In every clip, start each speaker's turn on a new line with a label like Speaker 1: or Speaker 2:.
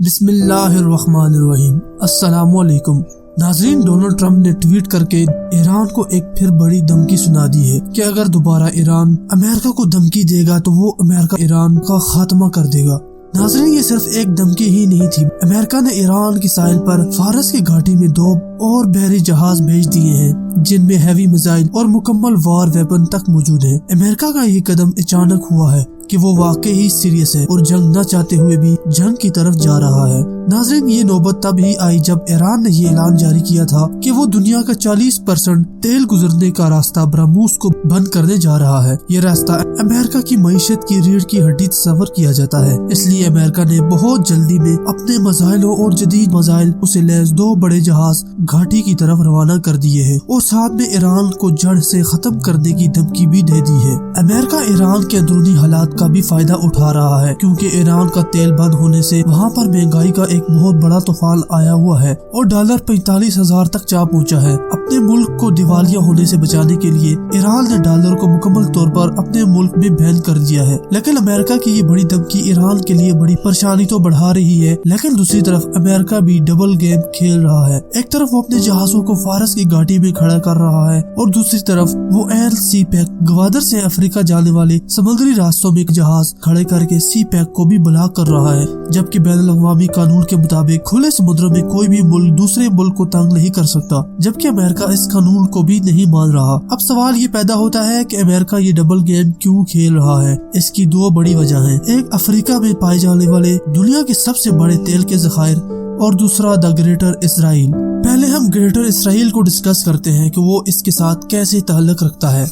Speaker 1: بسم اللہ الرحمن الرحیم۔ السلام علیکم ناظرین، ڈونلڈ ٹرمپ نے ٹویٹ کر کے ایران کو ایک پھر بڑی دھمکی سنا دی ہے کہ اگر دوبارہ ایران امریکہ کو دھمکی دے گا تو وہ امریکہ ایران کا خاتمہ کر دے گا۔ ناظرین، یہ صرف ایک دھمکی ہی نہیں تھی، امریکہ نے ایران کی ساحل پر فارس کی گھاٹی میں 2 اور بحری جہاز بھیج دیے ہیں جن میں ہیوی میزائل اور مکمل وار ویپن تک موجود ہیں۔ امریکہ کا یہ قدم اچانک ہوا ہے کہ وہ واقعی سیریس ہے اور جنگ نہ چاہتے ہوئے بھی جنگ کی طرف جا رہا ہے۔ ناظرین، یہ نوبت تب ہی آئی جب ایران نے یہ اعلان جاری کیا تھا کہ وہ دنیا کا 40% تیل گزرنے کا راستہ براموس کو بند کرنے جا رہا ہے۔ یہ راستہ امریکہ کی معیشت کی ریڑھ کی ہڈی تصور کیا جاتا ہے، اس لیے امریکہ نے بہت جلدی میں اپنے میزائلوں اور جدید میزائل سے لیس 2 بڑے جہاز گھاٹی کی طرف روانہ کر دیے ہیں اور ساتھ میں ایران کو جڑ سے ختم کرنے کی دھمکی بھی دے دی ہے۔ امریکہ ایران کے اندرونی حالات کا بھی فائدہ اٹھا رہا ہے کیونکہ ایران کا تیل بند ہونے سے وہاں پر مہنگائی کا ایک بہت بڑا طوفان آیا ہوا ہے اور ڈالر 45,000 تک جا پہنچا ہے۔ اپنے ملک کو دیوالیہ ہونے سے بچانے کے لیے ایران نے ڈالر کو مکمل طور پر اپنے ملک میں بین کر دیا ہے، لیکن امریکہ کی یہ بڑی دھمکی ایران کے لیے بڑی پریشانی تو بڑھا رہی ہے، لیکن دوسری طرف امریکہ بھی ڈبل گیم کھیل رہا ہے۔ ایک طرف وہ اپنے جہازوں کو فارس کی گھاٹی میں کھڑا کر رہا ہے اور دوسری طرف وہ سی پیک گوادر سے افریقہ جانے والے سمندری راستوں میں جہاز کھڑے کر کے سی پیک کو بھی بلاک کر رہا ہے، جبکہ بین الاقوامی قانون کے مطابق کھلے سمندروں میں کوئی بھی ملک دوسرے ملک کو تنگ نہیں کر سکتا، جبکہ امریکہ اس قانون کو بھی نہیں مان رہا۔ اب سوال یہ پیدا ہوتا ہے کہ امریکہ یہ ڈبل گیم کیوں کھیل رہا ہے؟ اس کی 2 بڑی وجہ ہیں، ایک افریقہ میں پائے جانے والے دنیا کے سب سے بڑے تیل کے ذخائر اور دوسرا دا گریٹر اسرائیل۔ پہلے ہم گریٹر اسرائیل کو ڈسکس کرتے ہیں کہ وہ اس کے ساتھ کیسے تعلق رکھتا ہے۔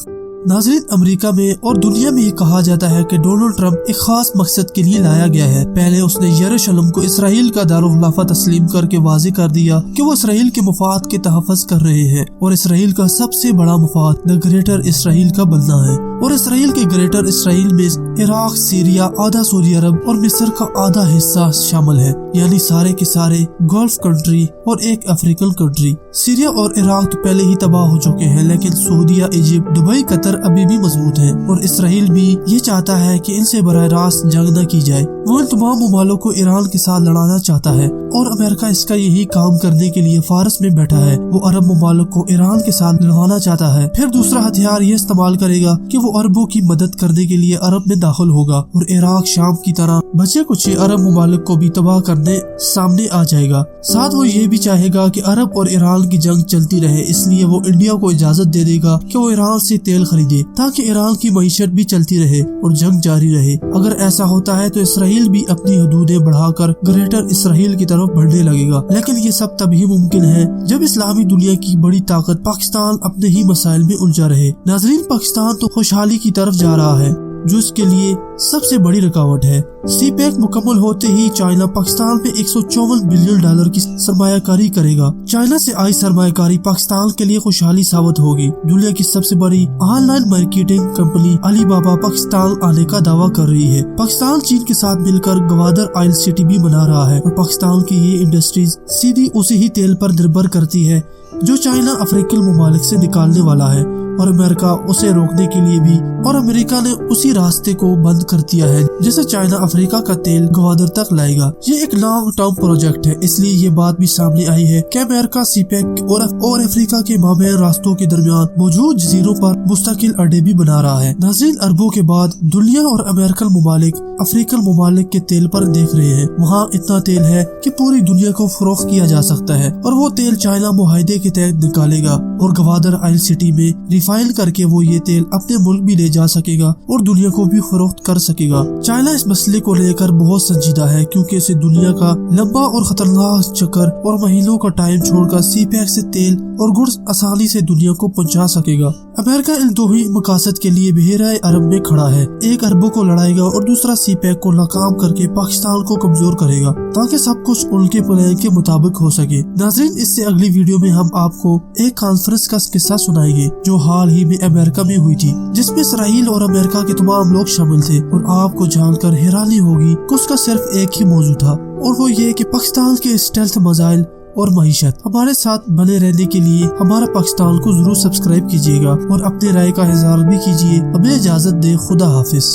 Speaker 1: ناظرین، امریکہ میں اور دنیا میں یہ کہا جاتا ہے کہ ڈونلڈ ٹرمپ ایک خاص مقصد کے لیے لایا گیا ہے۔ پہلے اس نے یروشلم کو اسرائیل کا دارالخلافہ تسلیم کر کے واضح کر دیا کہ وہ اسرائیل کے مفاد کے تحفظ کر رہے ہیں اور اسرائیل کا سب سے بڑا مفاد دا گریٹر اسرائیل کا بننا ہے، اور اسرائیل کے گریٹر اسرائیل میں عراق، سیریا، آدھا سعودی عرب اور مصر کا آدھا حصہ شامل ہے، یعنی سارے کے سارے گلف کنٹری اور ایک افریقن کنٹری۔ سیریا اور عراق تو پہلے ہی تباہ ہو چکے ہیں، لیکن سعودیہ، ایجپٹ، دبئی، قطر ابھی بھی مضبوط ہیں، اور اسرائیل بھی یہ چاہتا ہے کہ ان سے براہ راست جنگ نہ کی جائے۔ وہ ان تمام ممالک کو ایران کے ساتھ لڑانا چاہتا ہے اور امریکہ اس کا یہی کام کرنے کے لیے فارس میں بیٹھا ہے۔ وہ عرب ممالک کو ایران کے ساتھ لڑوانا چاہتا ہے، پھر دوسرا ہتھیار یہ استعمال کرے گا کہ وہ عربوں کی مدد کرنے کے لیے عرب میں داخل ہوگا اور عراق، شام کی طرح بچے کچھ عرب ممالک کو بھی تباہ کرنے سامنے آ جائے گا۔ ساتھ وہ یہ بھی چاہے گا کہ عرب اور ایران کی جنگ چلتی رہے، اس لیے وہ انڈیا کو اجازت دے دے گا کہ وہ ایران سے تیل خریدے تاکہ ایران کی معیشت بھی چلتی رہے اور جنگ جاری رہے۔ اگر ایسا ہوتا ہے تو اسرائیل بھی اپنی حدودیں بڑھا کر گریٹر اسرائیل کی طرف بڑھنے لگے گا، لیکن یہ سب تبھی ممکن ہے جب اسلامی دنیا کی بڑی طاقت پاکستان اپنے ہی مسائل میں الجھا رہے۔ ناظرین، پاکستان تو خوشحالی کی طرف جا رہا ہے جو اس کے لیے سب سے بڑی رکاوٹ ہے۔ سی پیک مکمل ہوتے ہی چائنا پاکستان پہ $154 بلین کی سرمایہ کاری کرے گا۔ چائنا سے آئی سرمایہ کاری پاکستان کے لیے خوشحالی ثابت ہوگی۔ دنیا کی سب سے بڑی آن لائن مارکیٹنگ کمپنی علی بابا پاکستان آنے کا دعویٰ کر رہی ہے۔ پاکستان چین کے ساتھ مل کر گوادر آئل سٹی بھی بنا رہا ہے اور پاکستان کی یہ انڈسٹریز سیدھی اسی ہی تیل پر نربھر کرتی ہے جو چائنا افریقی ممالک سے نکالنے والا ہے، اور امریکہ اسے روکنے کے لیے بھی اور امریکہ نے اسی راستے کو بند کر دیا ہے جسے چائنا افریقہ کا تیل گوادر تک لائے گا۔ یہ ایک لانگ ٹرم پروجیکٹ ہے، اس لیے یہ بات بھی سامنے آئی ہے کہ امریکہ سی پیک اور افریقہ کے مابین راستوں کے درمیان موجود جزیروں پر مستقل اڈے بھی بنا رہا ہے۔ ناظرین، اربوں کے بعد دنیا اور امریکن ممالک افریقن ممالک کے تیل پر دیکھ رہے ہیں۔ وہاں اتنا تیل ہے کہ پوری دنیا کو فروخت کیا جا سکتا ہے، اور وہ تیل چائنا معاہدے کے تحت نکالے گا اور گوادر آئل سٹی میں ریفائن کر کے وہ یہ تیل اپنے ملک بھی لے جا سکے گا اور دنیا کو بھی فروخت کر سکے گا۔ چائنا اس مسئلے کو لے کر بہت سنجیدہ ہے کیونکہ اسے دنیا کا لمبا اور خطرناک چکر اور مہینوں کا ٹائم چھوڑ کر سی پیک سے تیل اور گڈز آسانی سے دنیا کو پہنچا سکے گا۔ امریکہ ان 2 ہی مقاصد کے لیے بحیرہ عرب میں کھڑا ہے، ایک اربوں کو لڑائے گا اور دوسرا سی پیک کو ناکام کر کے پاکستان کو کمزور کرے گا تاکہ سب کچھ ان کے پلان کے مطابق ہو سکے۔ ناظرین، اس سے اگلی ویڈیو میں ہم آپ کو ایک کانفرنس کا قصہ سنائیں گے جو حال ہی میں امریکہ میں ہوئی تھی، جس میں اسرائیل اور امریکہ کے تمام لوگ شامل تھے، اور آپ کو جان کر حیرانی ہوگی کہ اس کا صرف ایک ہی موضوع تھا، اور وہ یہ کہ پاکستان کے اسٹیلتھ میزائل اور معیشت۔ ہمارے ساتھ بنے رہنے کے لیے ہمارا پاکستان کو ضرور سبسکرائب کیجیے گا اور اپنے رائے کا اظہار بھی کیجیے۔ ہمیں اجازت دے، خدا حافظ۔